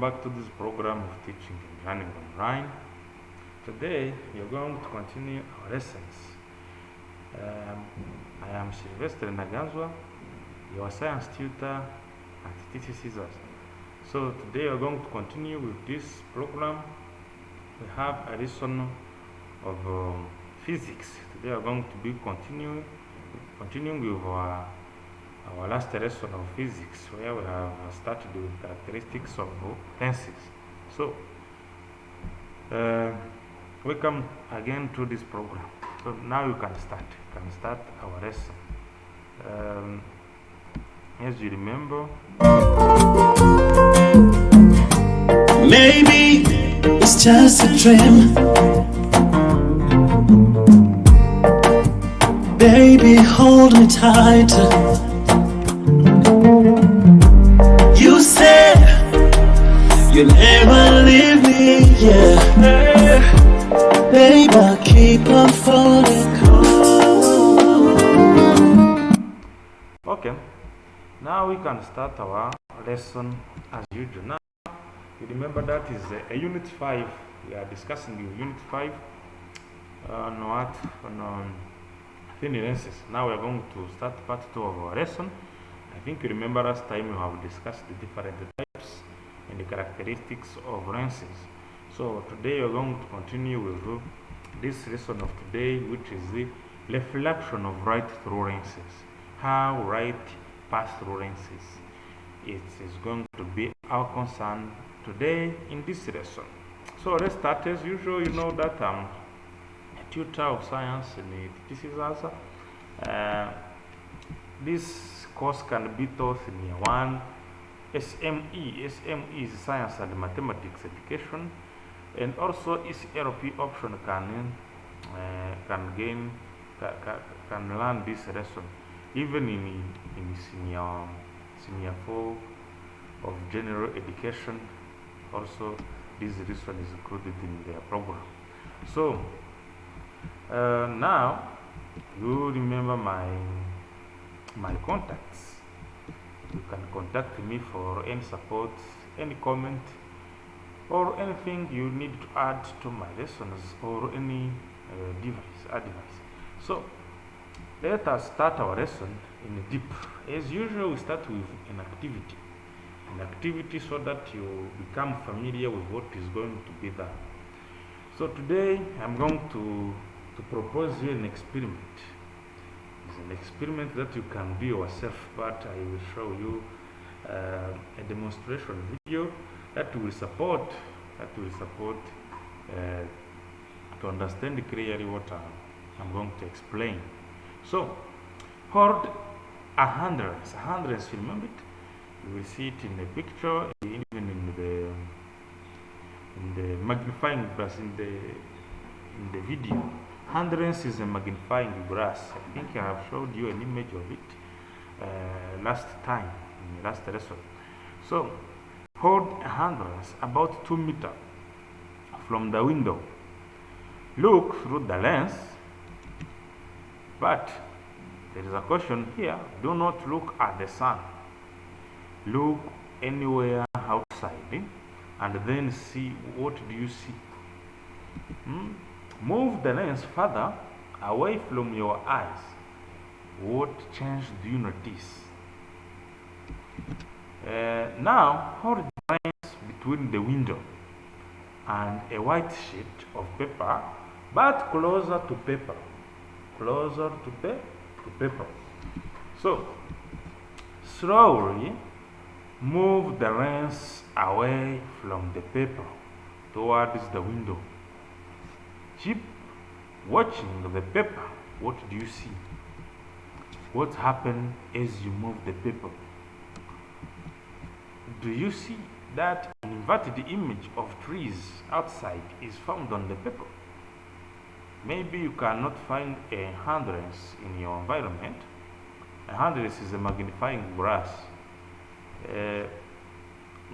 Welcome back to this program of teaching and learning online. Today we are going to continue our lessons. I am Sylvestre Ntaganzwa, your science tutor at TTCSAS. So today we are going to continue with this program. We have a lesson of physics. Today we are going to be continuing with our last lesson of physics, where we have started with characteristics of lenses. So welcome again to this program. So now you can start our lesson. As you remember, maybe it's just a dream. Baby, hold me tight. You said you'll never leave me, yeah. Baby, I keep on falling. okay. Now we can start our lesson as usual. Now you remember that is a unit 5. We are discussing unit 5 on thin lenses. Now we are going to start part 2 of our lesson. I think you remember last time we have discussed the different types and the characteristics of lenses. So today we are going to continue with this lesson of today, which is the reflection of light through lenses. How light pass through lenses. It is going to be our concern today in this lesson. So let's start as usual. You know that I'm a tutor of science and this is also this course can be taught in year 1 SME. SME is Science and Mathematics Education, and also ECLP option can learn this lesson even in senior 4 of general education. Also this lesson is included in their program. So now you remember my contacts. You can contact me for any support, any comment, or anything you need to add to my lessons, or any advice. So let us start our lesson in deep. As usual, we start with an activity so that you become familiar with what is going to be done. So today I'm going to propose you an experiment. It's an experiment that you can do yourself, but I will show you a demonstration video that will support to understand clearly what I'm going to explain. So hold a hundreds, remember it? You will see it in the picture, even in the magnifying glass in the video. Hundreds is a magnifying glass. I think I have showed you an image of it last time in the last lesson. So hold a hundreds about 2 meters from the window. Look through the lens, but there is a caution here. Do not look at the sun. Look anywhere outside and then see what do you see. Move the lens further away from your eyes. What change do you notice? Now hold the lens between the window and a white sheet of paper, but closer to paper. So slowly move the lens away from the paper towards the window. Keep watching the paper. What do you see? What happens as you move the paper? Do you see that an inverted image of trees outside is found on the paper? Maybe you cannot find a hundreds in your environment. A hundreds is a magnifying glass.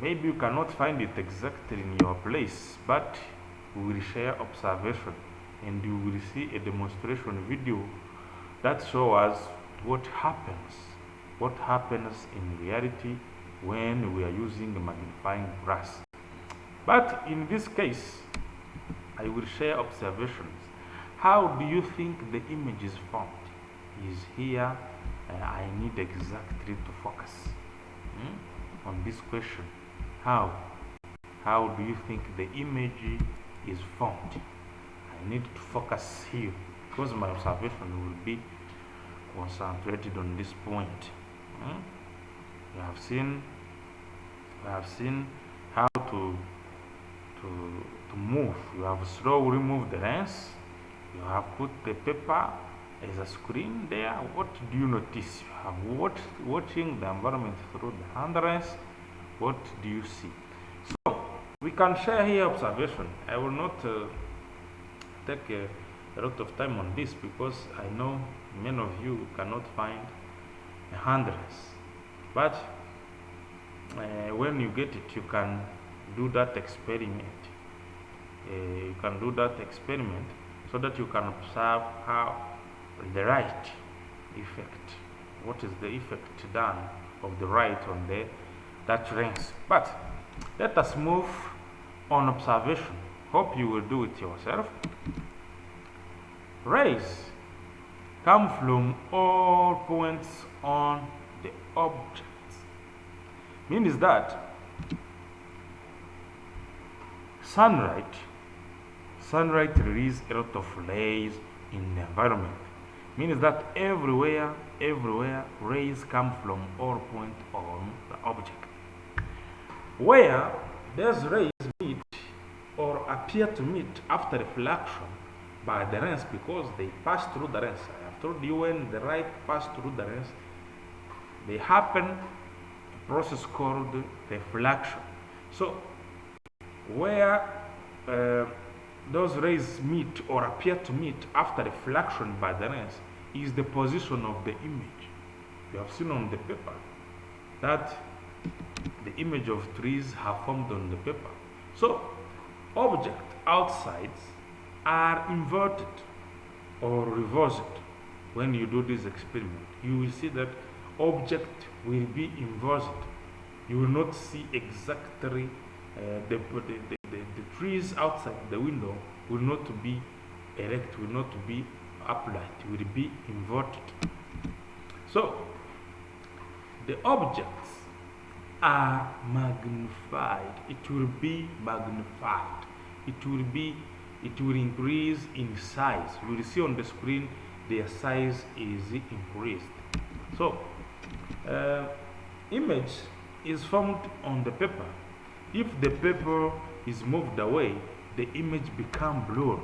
Maybe you cannot find it exactly in your place, but we will share observation and you will see a demonstration video that shows us what happens in reality when we are using a magnifying glass. But in this case, I will share observations. How do you think the image is formed? Is here, I need exactly to focus on this question. How do you think the image is formed? I need to focus here because my observation will be concentrated on this point. We have seen how to move. You have slowly moved the lens. You have put the paper as a screen there. What do you notice? You have watching the environment through the hand lens. What do you see? So we can share here observation. I will not take a lot of time on this because I know many of you cannot find a hand lens. But when you get it, you can do that experiment. You can do that experiment so that you can observe how the light effect, what is the effect done of the light on that lens. But let us move on observation. Hope you will do it yourself. Rays come from all points on the object. Means that sunlight releases a lot of rays in the environment. Means that everywhere rays come from all points on the object. Where those rays meet or appear to meet after reflection by the lens, because they pass through the lens. I have told you when the light pass through the lens, they happen a process called reflection. So where those rays meet or appear to meet after reflection by the lens is the position of the image. You have seen on the paper that the image of trees have formed on the paper. So objects outside are inverted or reversed. When you do this experiment, you will see that object will be inversed. You will not see exactly the trees outside the window will not be erect, will not be upright, will be inverted. So the objects are magnified. It will be magnified. It will increase in size. You will see on the screen their size is increased. So image is formed on the paper. If the paper is moved away, the image becomes blurred.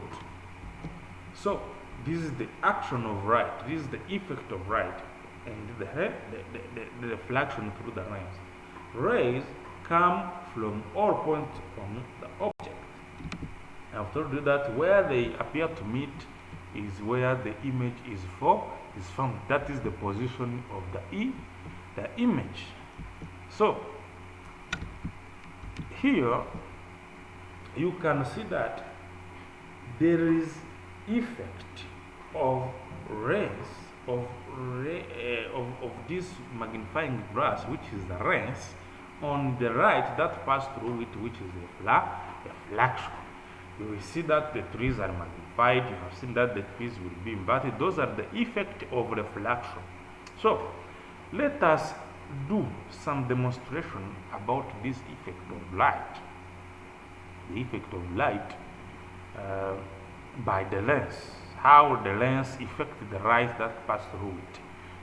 So this is the action of light. This is the effect of light and the reflection through the lens. Rays come from all points on the object. I've told you that where they appear to meet is where the image is formed. That is the position of the image. So here you can see that there is effect of rays of this magnifying glass, which is the lens, on the light that pass through it, which is the reflection. You will see that the trees are magnified. You have seen that the trees will be inverted. Those are the effect of reflection. So let us do some demonstration about this effect of light. The effect of light by the lens. How the lens affects the light that pass through it.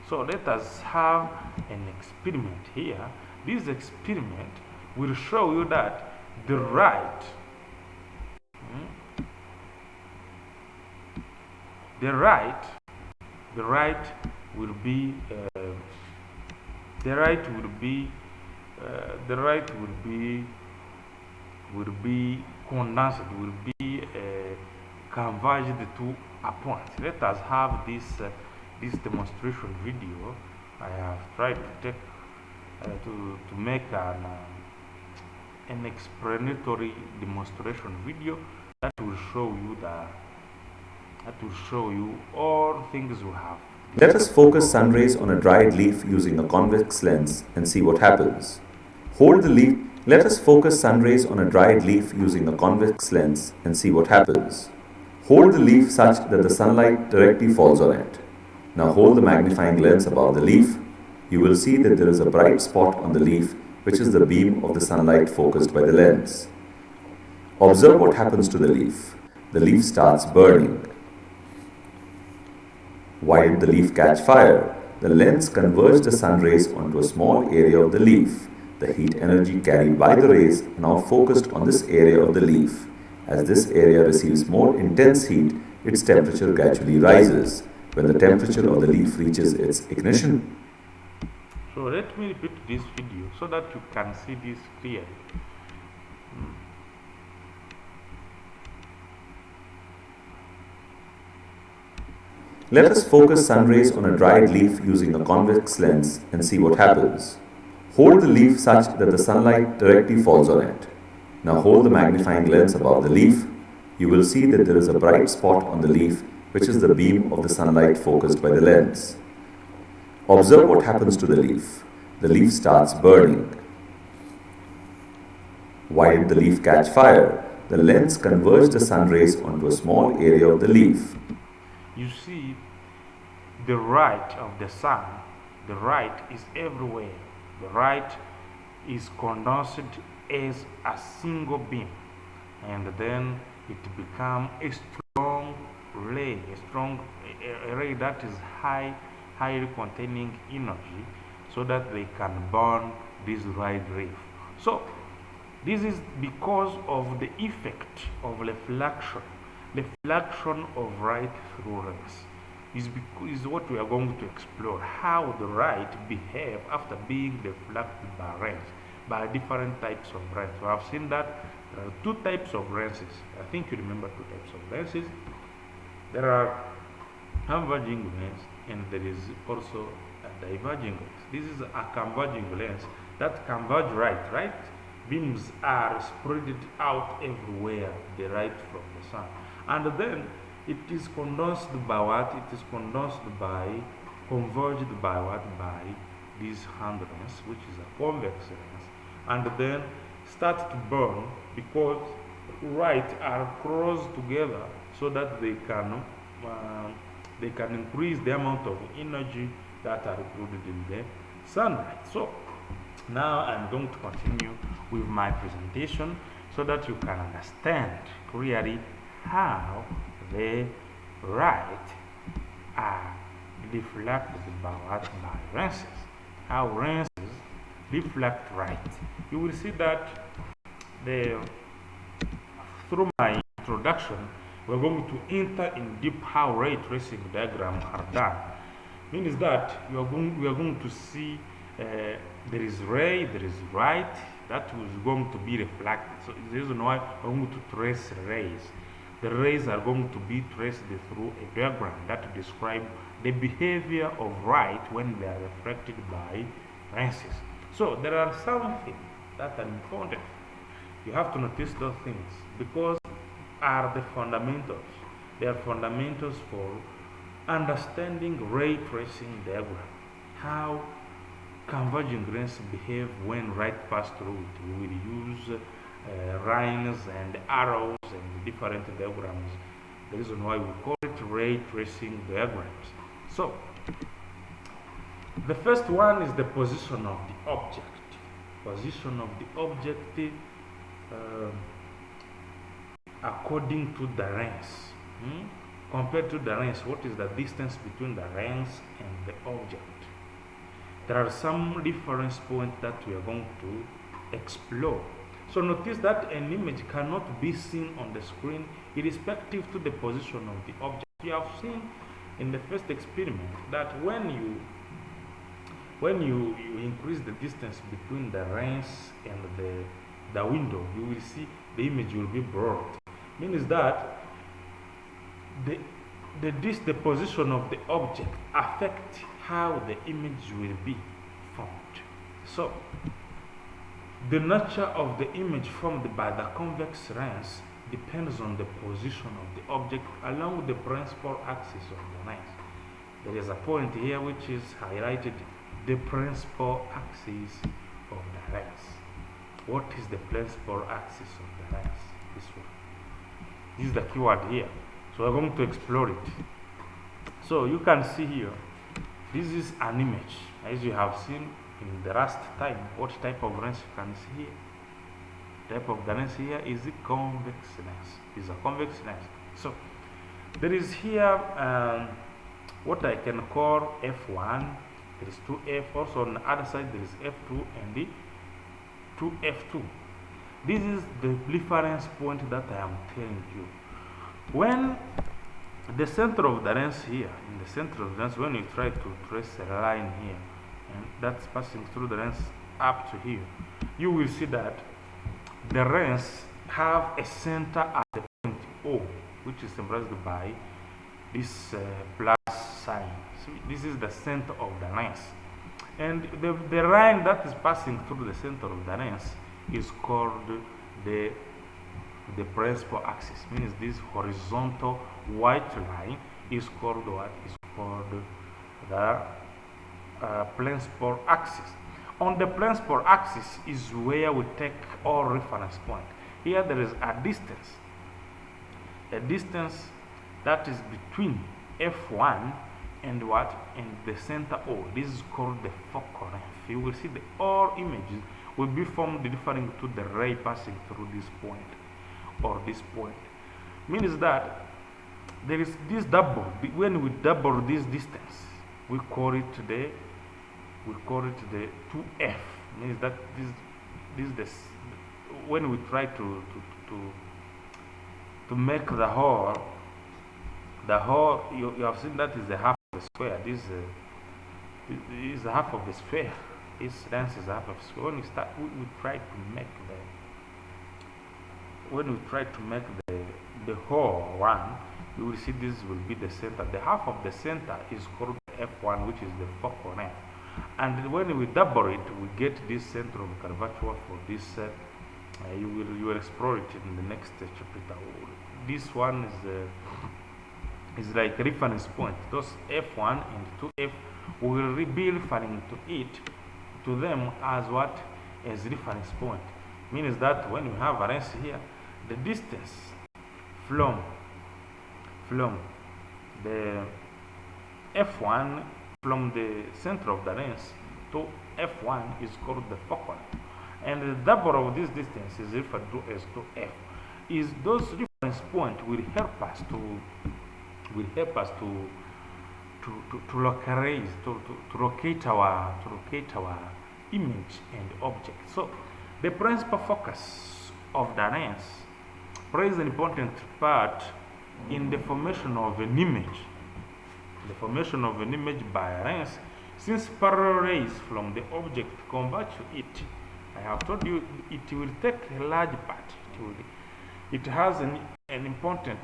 So let us have an experiment here. This experiment will show you that the light will be condensed, will be converged to a point. Let us have this demonstration video. I have tried to take to make an explanatory demonstration video that will show you all things we have. Let us focus sun rays on a dried leaf using a convex lens and see what happens. Hold the leaf. Let us focus sun rays on a dried leaf using a convex lens and see what happens. Hold the leaf such that the sunlight directly falls on it. Now hold the magnifying lens above the leaf. You will see that there is a bright spot on the leaf, which is the beam of the sunlight focused by the lens. Observe what happens to the leaf. The leaf starts burning. Why did the leaf catch fire? The lens converged the sun rays onto a small area of the leaf. The heat energy carried by the rays now focused on this area of the leaf. As this area receives more intense heat, its temperature gradually rises. When the temperature of the leaf reaches its ignition. So let me repeat this video so that you can see this clearly. Let us focus sun rays on a dried leaf using a convex lens and see what happens. Hold the leaf such that the sunlight directly falls on it. Now hold the magnifying lens above the leaf. You will see that there is a bright spot on the leaf, which is the beam of the sunlight focused by the lens. Observe what happens to the leaf. The leaf starts burning. Why did the leaf catch fire? The lens converged the sun rays onto a small area of the leaf. You see, the light of the sun, the light is everywhere. The light is condensed as a single beam, and then it becomes a strong ray, a ray that is highly containing energy, so that they can burn this light ray. So this is because of the effect of refraction. Reflection of light through rays is what we are going to explore, how the light behave after being reflected by rays, by different types of rays. We have seen that there are two types of lenses. I think you remember two types of lenses. There are converging lens and there is also a diverging lens. This is a converging lens that converge light. Right beams are spread out everywhere, the light from the sun. And then it is condensed by what? It is condensed by, converged by what? By this hand lens, which is a convex lens, and then start to burn because light are close together so that they can increase the amount of energy that are included in the sunlight. So now I'm going to continue with my presentation so that you can understand clearly how the light are reflected by lenses. How lenses reflect light. You will see that through my introduction, we're going to enter in deep how ray tracing diagrams are done. Means that we are going to see there is ray, there is light that is going to be reflected. So the reason why we're going to trace rays. The rays are going to be traced through a diagram that describes the behavior of light when they are reflected by lenses. So there are some things that are important. You have to notice those things because are the fundamentals. They are fundamentals for understanding ray tracing diagram. How converging rays behave when light pass through it. We will use lines and arrows and different diagrams. The reason why we call it ray tracing diagrams. So the first one is the position of the object. Position of the object according to the lens. Compared to the lens, what is the distance between the lens and the object? There are some reference points that we are going to explore. So notice that an image cannot be seen on the screen irrespective to the position of the object. You have seen in the first experiment that when you increase the distance between the lens and the window, you will see the image will be blurred. Means that the position of the object affects how the image will be formed. So the nature of the image formed by the convex lens depends on the position of the object along the principal axis of the lens. There is a point here which is highlighted, the principal axis of the lens. what is the principal axis of the lens. This one. This is the keyword here. So we're going to explore it. So you can see here, this is an image, as you have seen in the last time. What type of lens you can see here? Type of the lens here is a convex lens. Is a convex lens. So there is here what I can call F1. There is 2F. Also on the other side there is F2 and the 2F2. This is the reference point that I am telling you. When the center of the lens here, in the center of the lens, when you try to trace a line here, and that's passing through the lens up to here, you will see that the lens have a center at the point O, which is symbolized by this plus sign. So this is the center of the lens, and the line that is passing through the center of the lens is called the principal axis. Means this horizontal white line is called what? Is called the principal axis. On the principal axis is where we take our reference point. Here there is a distance that is between F1 and what? And the center O. This is called the focal length. You will see the all images will be formed referring to the ray passing through this point or this point. Means that there is this double. When we double this distance, we call it the 2F. Means that this when we try to make the whole you have seen that is the half of the square. This is the half of the sphere. This length is half of the square. When we start, we try to make the whole one, you will see this will be the center. The half of the center is called F1, which is the focal length. And when we double it, we get this center of curvature for this. You will explore it in the next chapter. This one is like a reference point. Those F1 and 2F will be referring to them as what? As reference point. Means that when you have a lens here, the distance from the F1 from the center of the lens to F1 is called the focal, and the double of this distance is referred to as 2F. Is those reference point will help us to locate our image and object. So the principal focus of the lens plays an important part in the formation of an image. The formation of an image by a lens, since parallel rays from the object converge to it. I have told you it will take a large part. It has an important.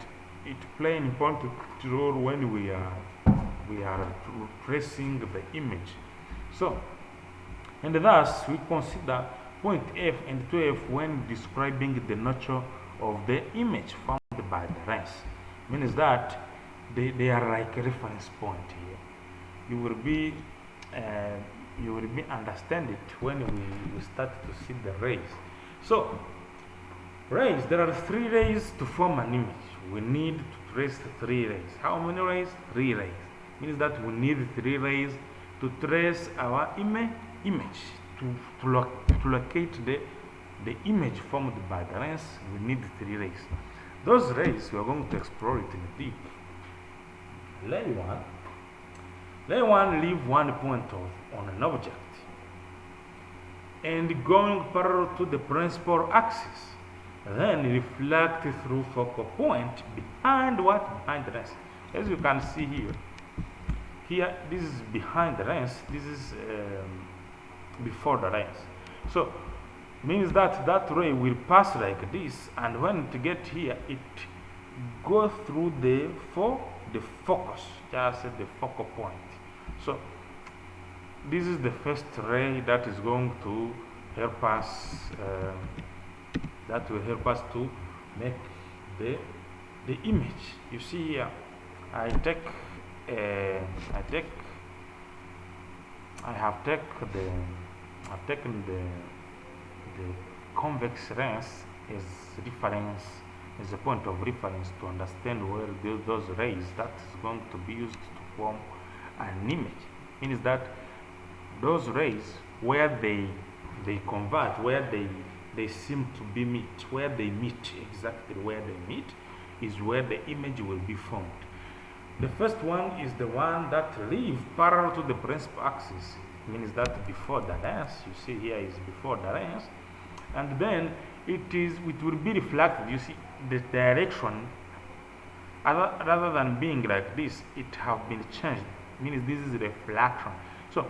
It plays an important role when we are tracing the image. So, and thus we consider point F and 2F when describing the nature of the image formed by the lens. Means that they are like a reference point here. You will be understand it when we start to see the rays. So rays, there are 3 rays to form an image. We need to trace 3 rays. How many rays? 3 rays. Means that we need 3 rays to trace our image. To locate the image formed by the lens, we need 3 rays. Those rays, we are going to explore it in deep. Ray 1 leave one point on an object and going parallel to the principal axis, then reflect through focal point behind what? Behind the lens. As you can see here this is behind the lens, this is before the lens. So means that ray will pass like this, and when it get here, it goes through the focus, just at the focal point. So this is the first ray that is going to help us. That will help us to make the image. You see here, I have taken convex lens as reference, as a point of reference to understand where those rays that is going to be used to form an image. Means that those rays, where they converge, where they seem to be meet, where they meet, exactly where they meet, is where the image will be formed. The first one is the one that live parallel to the principal axis, means that before the lens, you see here is before the lens, and then it will be reflected. You see the direction, rather than being like this, it have been changed, means this is reflection. So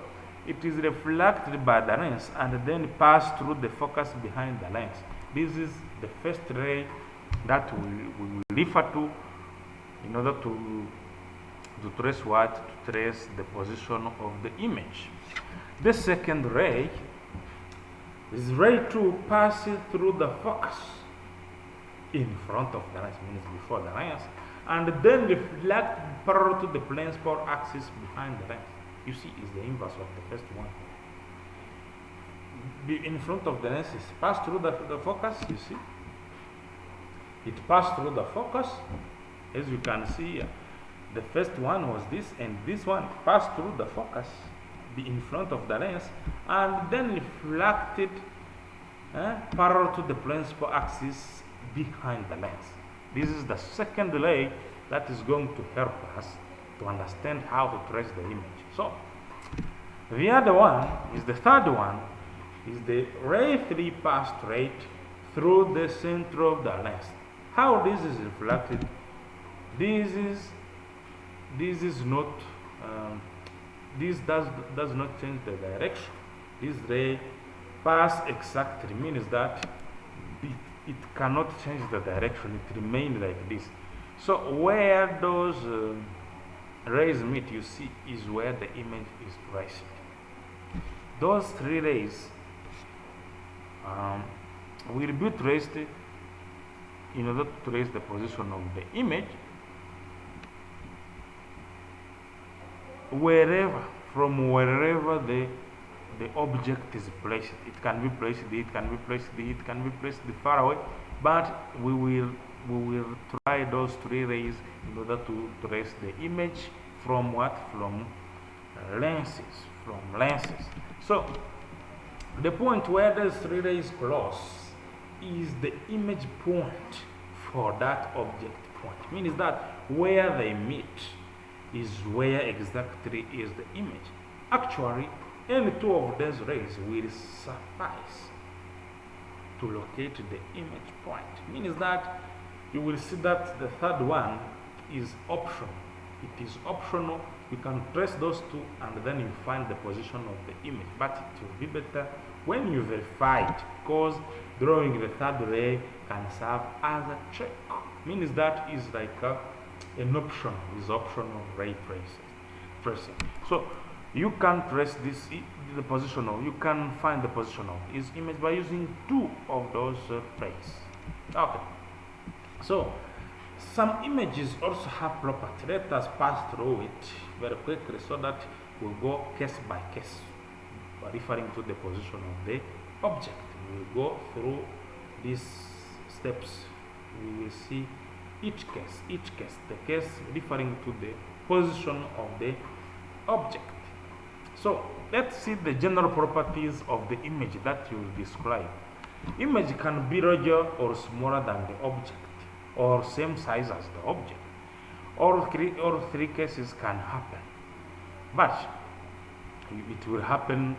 it is reflected by the lens and then pass through the focus behind the lens. This is the first ray that we will refer to in order to trace what? To trace the position of the image. The second ray is ray 2 passing through the focus in front of the lens, means before the lens, and then reflect parallel to the principal axis behind the lens. You see, is the inverse of the first one. In front of the lens is passed through the focus, you see. It passed through the focus, as you can see. The first one was this, and this one passed through the focus, in front of the lens, and then reflected parallel to the principal axis behind the lens. This is the second ray that is going to help us to understand how to trace the image. So the other one is the third one, is the ray 3 passed straight through the center of the lens. How this is reflected? This is not this does not change the direction. This ray pass exactly, means that it cannot change the direction. It remains like this. So where those rays meet, you see, is where the image is traced. Those three rays will be traced in order to trace the position of the image from wherever the object is placed. It can be placed here, it can be placed here, it can be placed far away, but we will try those three rays in order to trace the image from what? From lenses. So the point where those three rays cross is the image point for that object point. Means that where they meet is where exactly is the image. Actually, any two of those rays will suffice to locate the image point. Means that you will see that the third one is optional. It is optional. You can trace those two and then you find the position of the image. But it will be better when you verify it, because drawing the third ray can serve as a check. Means that is like an optional ray tracing. So you can trace the position of, you can find the position of this image by using two of those rays. Okay. So some images also have property. Let us pass through it very quickly so that we'll go case by case, referring to the position of the object. We will go through these steps. We will see each case, the case referring to the position of the object. So let's see the general properties of the image that you will describe. Image can be larger or smaller than the object, or same size as the object. All three cases can happen, but it will happen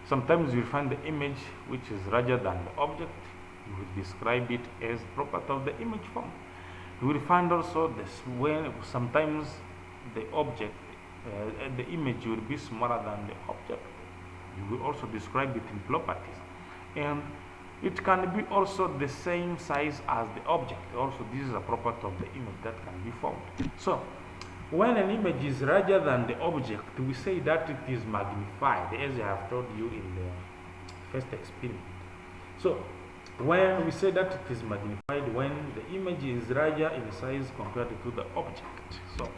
sometimes you will find the image which is larger than the object. You will describe it as property of the image form. You will find also this when sometimes the object the image will be smaller than the object. You will also describe it in properties, and it can be also the same size as the object. Also, this is a property of the image that can be formed. So when an image is larger than the object, we say that it is magnified, as I have told you in the first experiment. So when we say that it is magnified, when the image is larger in size compared to the object. So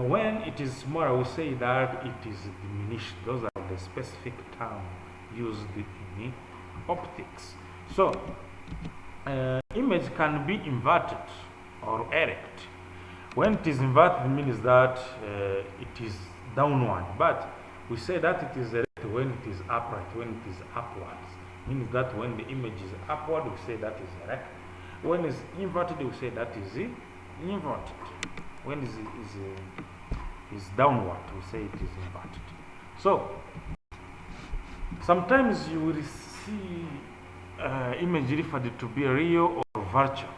when it is smaller, we say that it is diminished. Those are the specific terms used in optics. So image can be inverted or erect. When it is inverted, means that it is downward, but we say that it is erect when it is upright, when it is upwards. Means that when the image is upward, we say that is erect. When it's inverted, we say that is inverted. When it is downward, we say it is inverted. So sometimes you will see image referred to be real or virtual.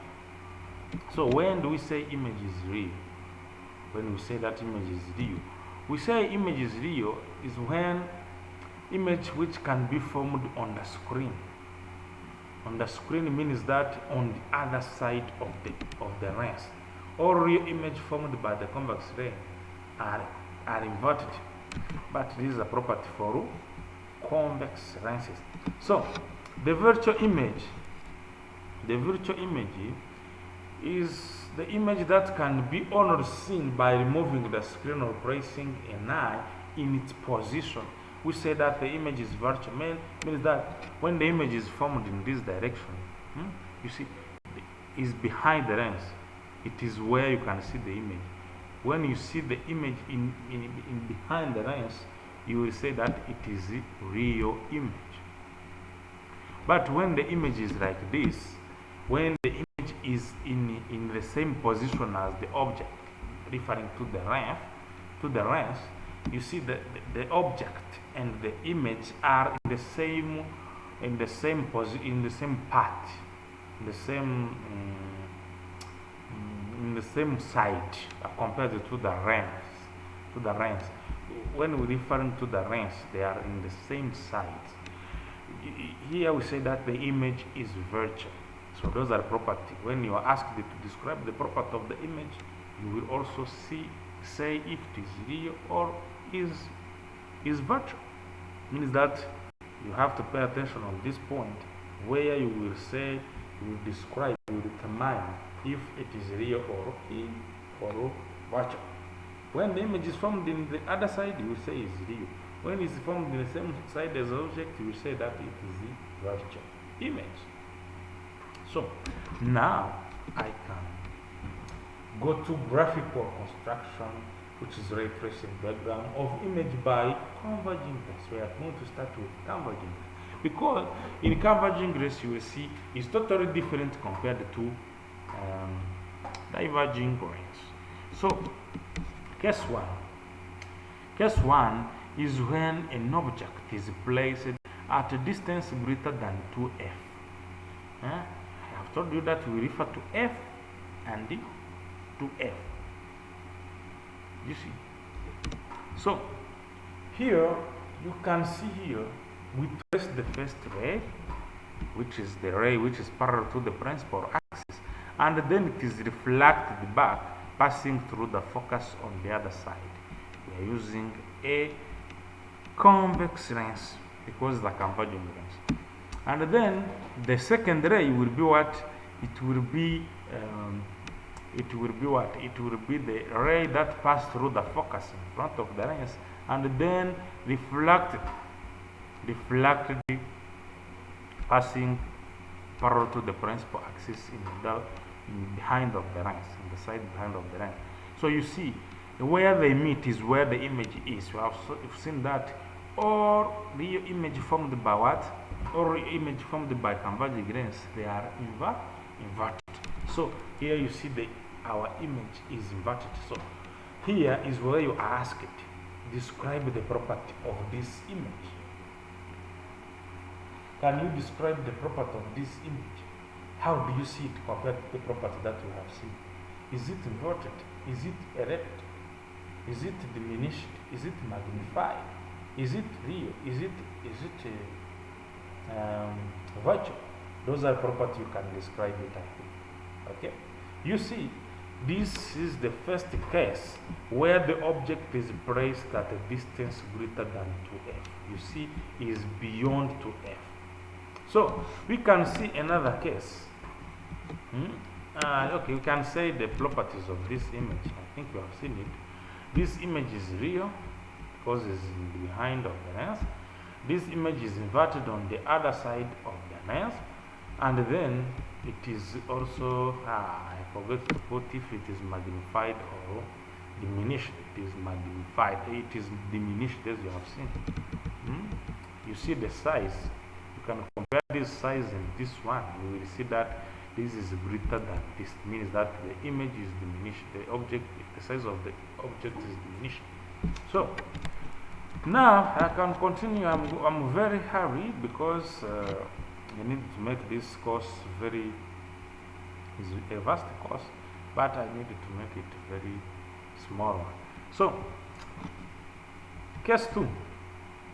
So when do we say image is real? When we say that image is real, we say image is real is when image which can be formed on the screen. On the screen means that on the other side of the lens. All real image formed by the convex ray are inverted, but this is a property for convex lenses. So the virtual image is the image that can be only seen by removing the screen or placing an eye in its position. We say that the image is virtual, means that when the image is formed in this direction, you see, is behind the lens. It is where you can see the image. When you see the image in behind the lens, you will say that it is a real image. But when the image is like this, when the image is in the same position as the object, referring to the lens, you see the object and the image are in the same part, in the same side compared to the lens. When we referring to the lens, they are in the same side. Here we say that the image is virtual. So those are property. When you are asked to describe the property of the image, you will also say if it is real or is virtual. Means that you have to pay attention on this point, where you will say, you will describe, you will determine if it is real or virtual. When the image is formed in the other side, you will say it's real. When it's formed in the same side as the object, you will say that it is a virtual image. So now I can go to graphical construction, which is ray tracing diagram of image by converging rays. We are going to start with converging rays, because in converging rays you will see it's totally different compared to diverging rays. So case one is when an object is placed at a distance greater than 2f. I have told you that we refer to f and to f. You see. So here you can see here we trace the first ray, which is the ray which is parallel to the principal axis, and then it is reflected back, passing through the focus on the other side. We are using a convex lens because the converging lens. And then the second ray will be what? It will be the ray that passed through the focus in front of the lens and then reflected passing parallel to the principal axis in behind of the lens, in the side behind of the lens. So you see, where they meet is where the image is. We have seen that all the image formed by what? Or image formed by converging lens, they are inverted. So here you see our image is inverted. So here is where you are asked, describe the property of this image. Can you describe the property of this image? How do you see it compared to the property that you have seen? Is it inverted? Is it erect? Is it diminished? Is it magnified? Is it real? Is it virtual? Those are properties you can describe it, I think. Okay. You see, this is the first case where the object is placed at a distance greater than 2f. You see, is beyond 2f. So we can see another case. Okay, we can say the properties of this image. I think you have seen it. This image is real because it's behind of the lens. this image is inverted on the other side of the lens, and then it is also I forgot to put if it is magnified or diminished. It is magnified, it is diminished, as you have seen. You see the size, you can compare this size and this one. You will see that this is greater than this, means that the image is diminished, the size of the object is diminished. So now I can continue. I'm very hurried because I need to make this course is a vast course, but I needed to make it very small one. So case 2,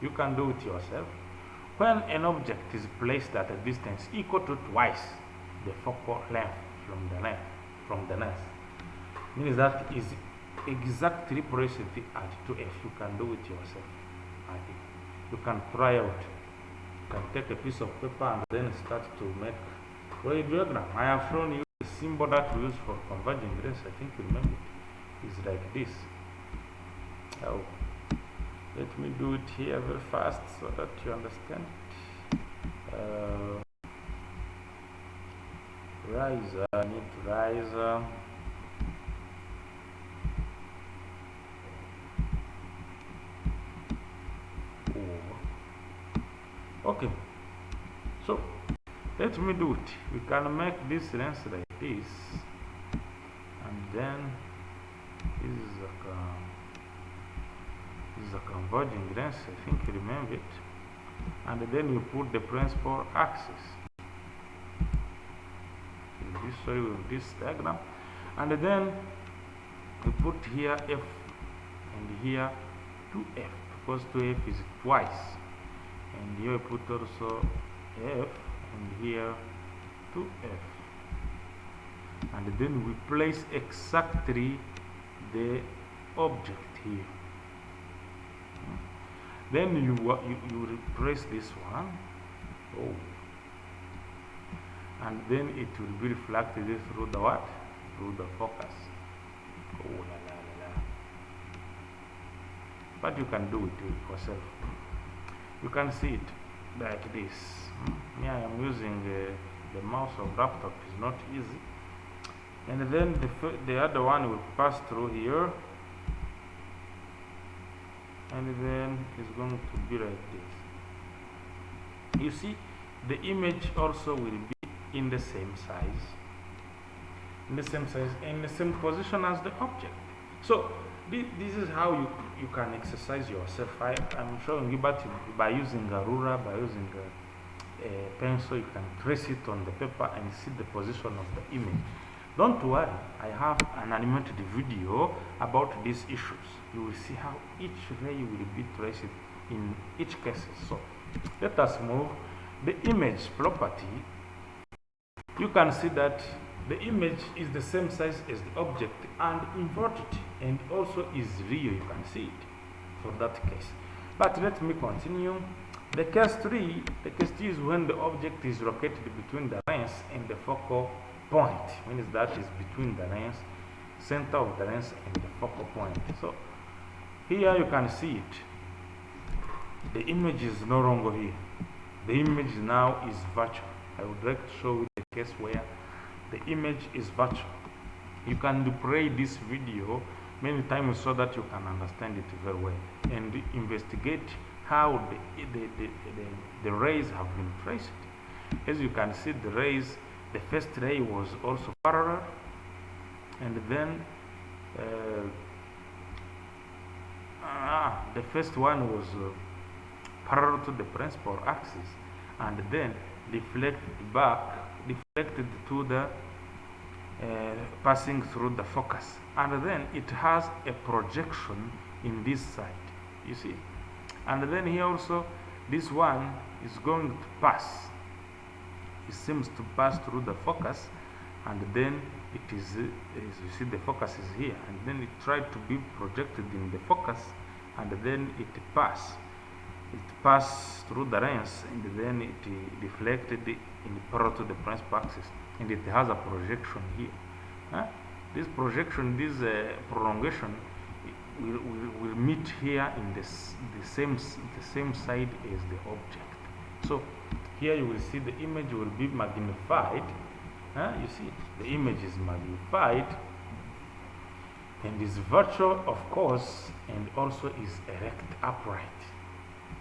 you can do it yourself. When an object is placed at a distance equal to twice the focal length from the lens, means that is exactly placed at 2f. You can do it yourself. You can try out. You can take a piece of paper and then start to make a diagram. I have shown you the symbol that we use for converging rays. I think you remember it. It's like this. Oh, let me do it here very fast so that you understand it. Riser, I need riser. Okay, so let me do it. We can make this lens like this, and then this is a converging lens. I think you remember it. And then we put the principal axis with this diagram, and then we put here f and here 2f, because 2f is twice, and here we put also f and here 2f, and then we place exactly the object here. Then you replace this one. Oh, and then it will be reflected through the what? Through the focus. Oh la la la la. But you can do it yourself. You can see it like this. Yeah, I am using the mouse of laptop. Is not easy. And then the other one will pass through here, and then it's going to be like this. You see, the image also will be in the same size, in the same position as the object. So this is how you can exercise yourself. I'm showing you, but by using a ruler, by using a pencil, you can trace it on the paper and see the position of the image. Don't worry, I have an animated video about these issues. You will see how each ray will be traced in each case. So let us move. The image property, you can see that the image is the same size as the object and inverted, and also is real. You can see it for that case. But let me continue. The case 3 is when the object is located between the lens and the focal point, means that is between the lens, center of the lens and the focal point. So here you can see it. The image is no longer here. The image now is virtual. I would like to show you the case where the image is virtual. You can replay this video many times so that you can understand it very well and investigate how the rays have been traced. As you can see, the rays, the first ray was also parallel, and then the first one was parallel to the principal axis, and then deflected to the passing through the focus, and then it has a projection in this side, you see. And then here also, this one is going to pass. It seems to pass through the focus, and then it is, as you see, the focus is here, and then it tried to be projected in the focus, and then it passed through the lens, and then it deflected in parallel to the principal axis, and it has a projection here. This projection, this prolongation, will meet here in the same side as the object. So here you will see the image will be magnified. You see the image is magnified and is virtual, of course, and also is erect upright.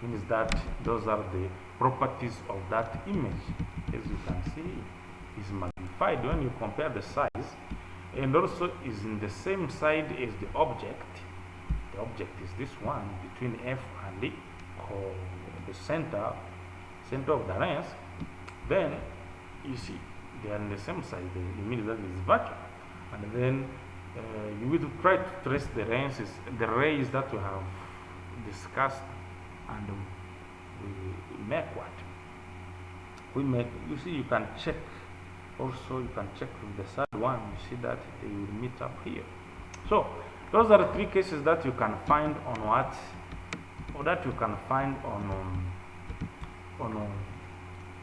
Means that those are the properties of that image. As you can see, is magnified when you compare the size, and also is in the same side as the object. The object is this one between F and the center of the lens. Then you see they are in the same side. The image that is virtual, and then you will try to trace the rays that we have discussed, and we make what we make. You see, you can check. Also, you can check with the third one. You see that they will meet up here. So those are the three cases that you can find on what, or that you can find on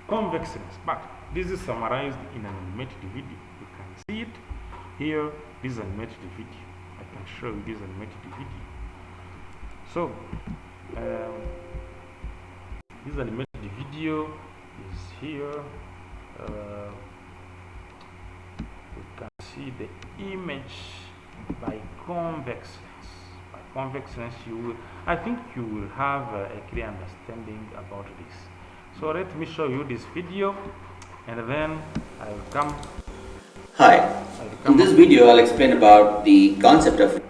convex lens. But this is summarized in an animated video. You can see it here. This is an animated video. I can show you this animated video. So this animated video is here. You can see the image by convex lens. By convex lens, I think you will have a clear understanding about this. So let me show you this video, and then I will come. Hi. In this video, I'll explain about the concept of.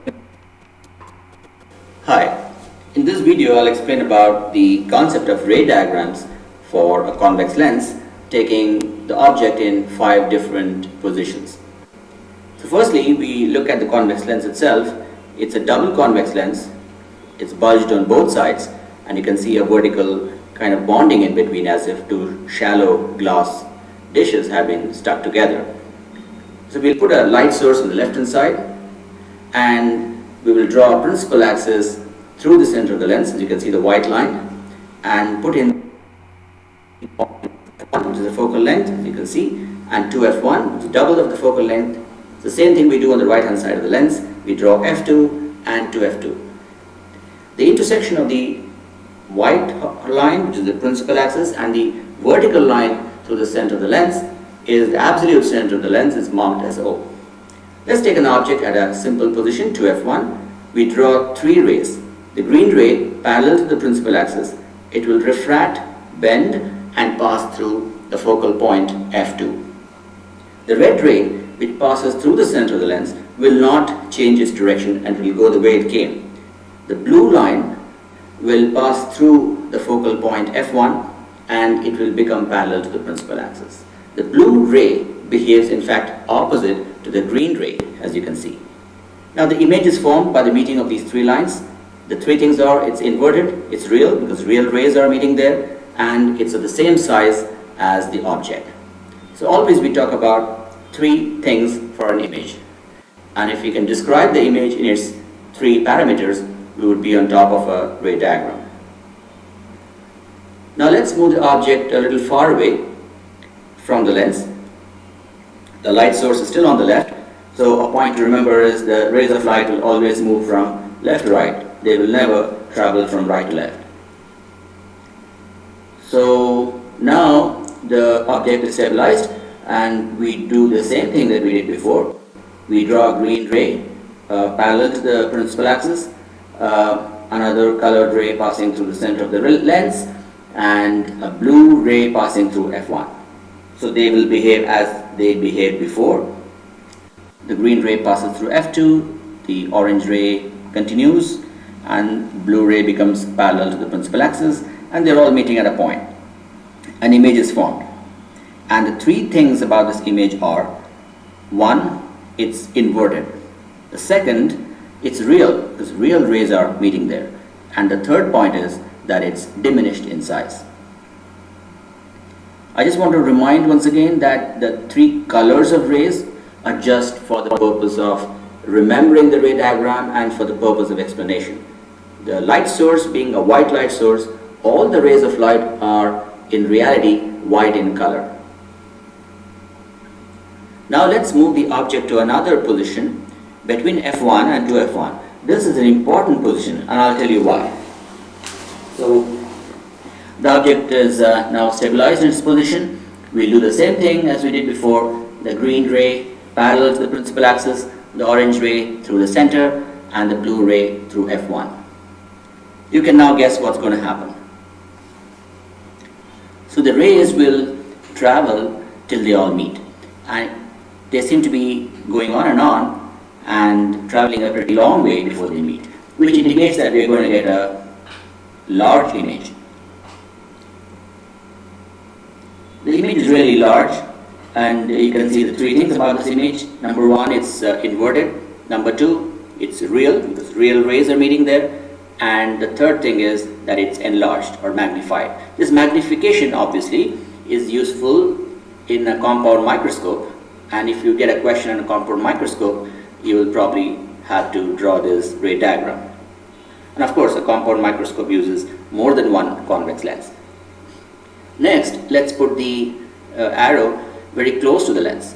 Hi. In this video, I'll explain about the concept of ray diagrams for a convex lens, taking the object in 5 different positions. So firstly, we look at the convex lens itself. It's a double convex lens. It's bulged on both sides, and you can see a vertical kind of bonding in between, as if 2 shallow glass dishes have been stuck together. So we'll put a light source on the left hand side, and we will draw a principal axis through the center of the lens, as you can see the white line, and put in which is the focal length, as you can see, and 2f1, which is double of the focal length. It's the same thing we do on the right hand side of the lens. We draw f2 and 2f2. The intersection of the white line, which is the principal axis, and the vertical line through the center of the lens is the absolute center of the lens, is marked as O. Let's take an object at a simple position, 2f1. We draw 3 rays. The green ray parallel to the principal axis. It will refract, bend, and pass through the focal point f2. The red ray, which passes through the center of the lens, will not change its direction and will go the way it came. The blue line will pass through the focal point f1, and it will become parallel to the principal axis. The blue ray behaves in fact opposite to the green ray, as you can see. Now the image is formed by the meeting of these 3 lines. The 3 things are, it's inverted, it's real because real rays are meeting there, and it's of the same size as the object. So always we talk about 3 things for an image, and if we can describe the image in its 3 parameters, we would be on top of a ray diagram. Now let's move the object a little far away from the lens. The light source is still on the left, so a point to remember is the rays of light will always move from left to right. They will never travel from right to left. So now the object is stabilized, and we do the same thing that we did before. We draw a green ray parallel to the principal axis, another colored ray passing through the center of the lens, and a blue ray passing through f1. So they will behave as they behaved before. The green ray passes through f2, the orange ray continues, and blue ray becomes parallel to the principal axis, and they're all meeting at a point. An image is formed. And the 3 things about this image are: 1, it's inverted. The second, it's real, because real rays are meeting there. And the third point is that it's diminished in size. I just want to remind once again that the 3 colors of rays are just for the purpose of remembering the ray diagram and for the purpose of explanation. The light source being a white light source, all the rays of light are in reality white in color. Now let's move the object to another position between f1 and 2f1. This is an important position, and I'll tell you why. So the object is now stabilized in its position. We'll do the same thing as we did before. The green ray parallel to the principal axis, the orange ray through the center, and the blue ray through F1. You can now guess what's going to happen. So the rays will travel till they all meet, and they seem to be going on and traveling a pretty long way before they meet, which indicates that we're going to get a large image. The image is really large, and you can see the three things about this image. Number one, it's inverted. Number two, it's real, because real rays are meeting there. And the third thing is that it's enlarged or magnified. This magnification obviously is useful in a compound microscope, and if you get a question on a compound microscope, you will probably have to draw this ray diagram. And of course, a compound microscope uses more than one convex lens. Next, let's put the arrow very close to the lens.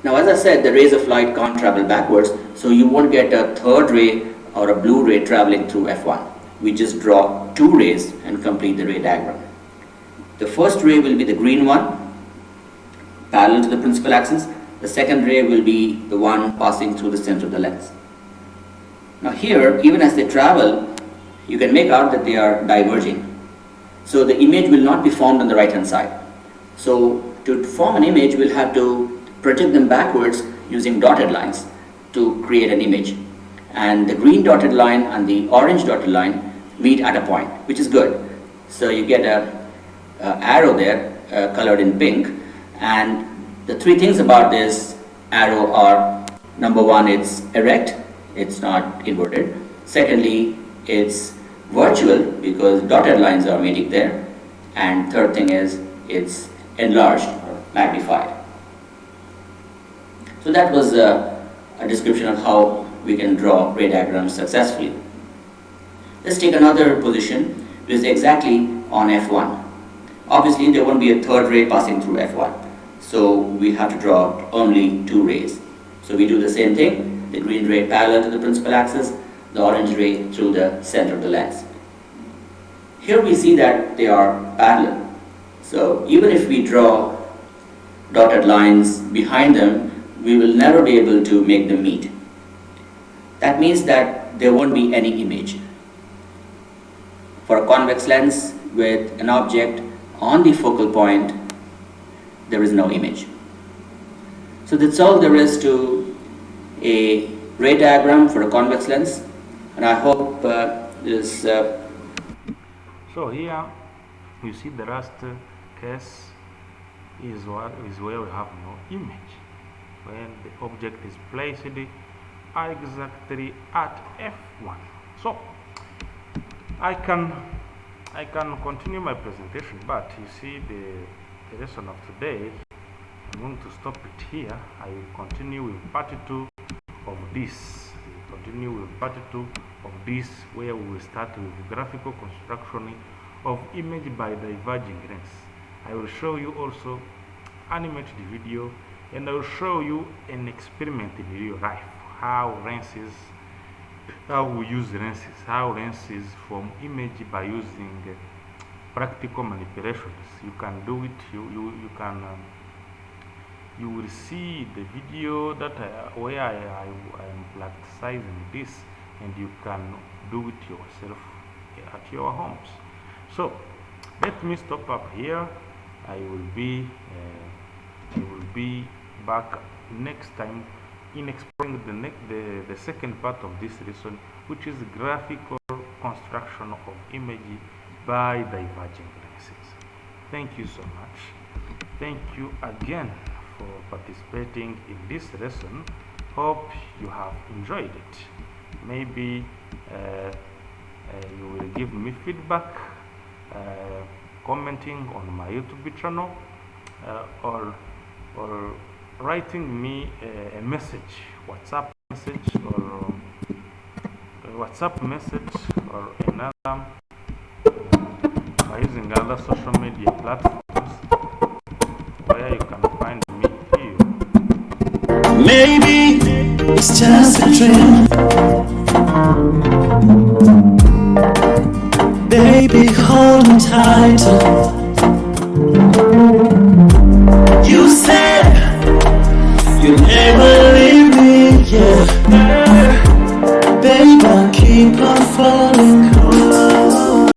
Now, as I said, the rays of light can't travel backwards, so you won't get a third ray or a blue ray traveling through F1. We just draw two rays and complete the ray diagram. The first ray will be the green one, parallel to the principal axis. The second ray will be the one passing through the center of the lens. Now here, even as they travel, you can make out that they are diverging. So the image will not be formed on the right hand side. So to form an image, we'll have to project them backwards using dotted lines to create an image. And the green dotted line and the orange dotted line meet at a point, which is good. So you get a arrow there colored in pink, and the three things about this arrow are: number one, it's erect, it's not inverted. Secondly, it's virtual because dotted lines are meeting there. And third thing is it's enlarged or magnified. So that was a description of how we can draw ray diagrams successfully. Let's take another position, which is exactly on F1. Obviously, there won't be a third ray passing through F1, so we have to draw only two rays. So we do the same thing: the green ray parallel to the principal axis, the orange ray through the center of the lens. Here we see that they are parallel. So even if we draw dotted lines behind them, we will never be able to make them meet. That means that there won't be any image. For a convex lens with an object on the focal point, there is no image. So that's all there is to a ray diagram for a convex lens, and I hope this. So here you see the last case is where we have no image, when the object is placed exactly at F1. So I can continue my presentation, but you see the lesson of today, I'm going to stop it here. I will continue with part 2 of this. Where we will start with graphical construction of image by diverging lens. I will show you also animated video, and I will show you an experiment in real life, how we use lenses, how lenses form image by using practical manipulations. You can do it. You will see the video that where I am practicing this, and you can do it yourself at your homes. So let me stop up here. I will be back next time in exploring the second part of this lesson, which is graphical construction of image by diverging lenses. Thank you so much. Thank you again for participating in this lesson. Hope you have enjoyed it. Maybe you will give me feedback, commenting on my YouTube channel, or writing me a message, WhatsApp message, or another by using other social media platforms where you can find me here. Maybe it's just a dream. Baby, hold me tighter. You said you'll never leave me, yeah. Baby, I keep on falling.